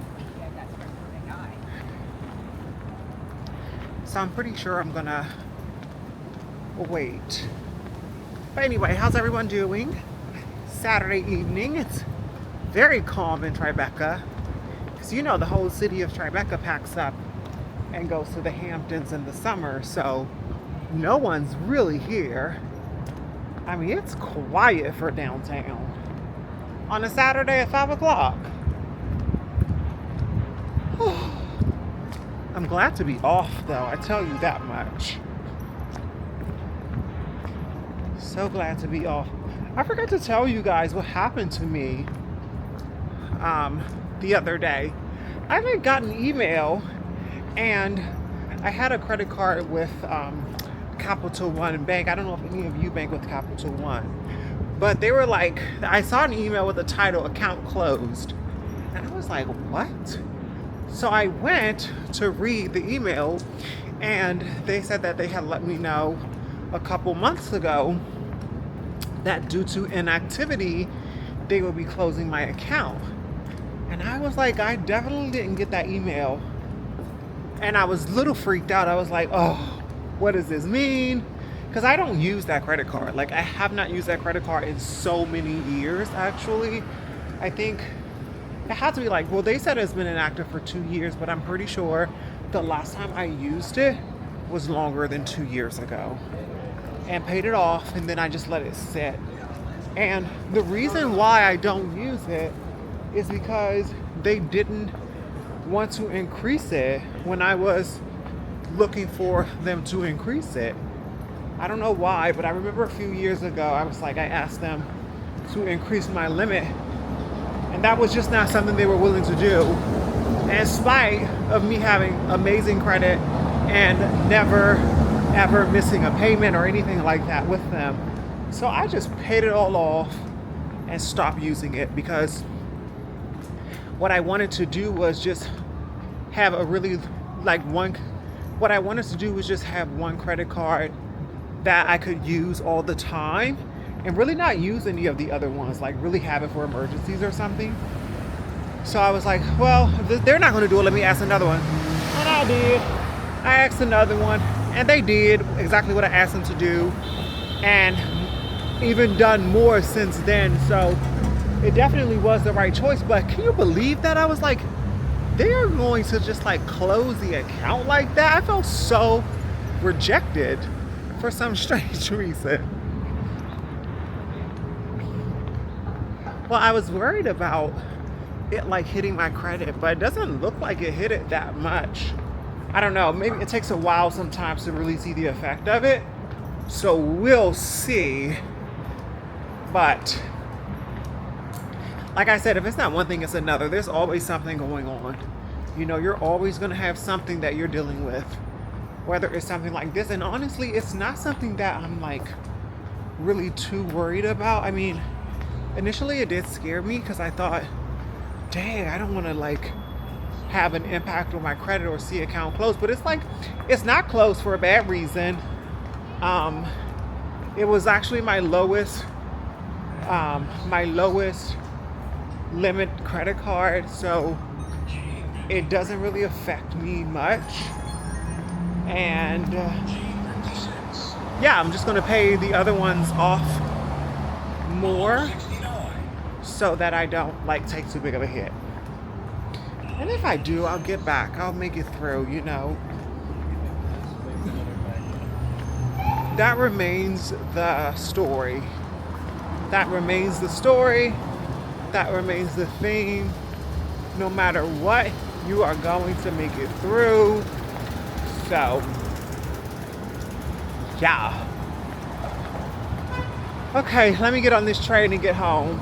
So I'm pretty sure I'm gonna wait. But anyway, how's everyone doing? Saturday evening. It's very calm in Tribeca, because you know the whole city of Tribeca packs up and goes to the Hamptons in the summer, so no one's really here. I mean, it's quiet for downtown on a Saturday at 5 o'clock. I'm glad to be off, though, I tell you that much. So glad to be off. I forgot to tell you guys what happened to me the other day. I had got an email, and I had a credit card with Capital One Bank. I don't know if any of you bank with Capital One, But they were like, I saw an email with the title account closed. And I was like, what? So I went to read the email, and they said that they had let me know a couple months ago that due to inactivity, they would be closing my account. And I was like, I definitely didn't get that email. And I was a little freaked out. I was like, oh, what does this mean? Because I don't use that credit card. Like, I have not used that credit card in so many years, actually. I think it had to be like, well, they said it's been inactive for 2 years, but I'm pretty sure the last time I used it was longer than 2 years ago. And paid it off, and then I just let it sit. And the reason why I don't use it is because they didn't want to increase it when I was looking for them to increase it. I don't know why, but I remember a few years ago, I was like, I asked them to increase my limit, and that was just not something they were willing to do, in spite of me having amazing credit and never ever missing a payment or anything like that with them. So I just paid it all off and stopped using it, because what I wanted to do was just have a really what I wanted to do was just have one credit card that I could use all the time and really not use any of the other ones, like really have it for emergencies or something. So I was like, well, if they're not going to do it, let me ask another one. And I did. I asked another one, and they did exactly what I asked them to do, and even done more since then. So it definitely was the right choice. But can you believe that? I was like, they are going to just like close the account like that? I felt so rejected for some strange reason. Well, I was worried about it like hitting my credit, but it doesn't look like it hit it that much. I don't know, maybe it takes a while sometimes to really see the effect of it. So we'll see. But like I said, if it's not one thing, it's another. There's always something going on. You know, you're always going to have something that you're dealing with, whether it's something like this. And honestly, it's not something that I'm like really too worried about. I mean, initially it did scare me because I thought, dang, I don't want to like have an impact on my credit or see account close. But it's like, it's not closed for a bad reason. It was actually my lowest limit credit card, so it doesn't really affect me much. And yeah, I'm just gonna pay the other ones off more so that I don't like take too big of a hit. And if I do, I'll get back. I'll make it through, you know. That remains the story. That remains the story. That remains the theme. No matter what, you are going to make it through. So, yeah. Okay, let me get on this train and get home.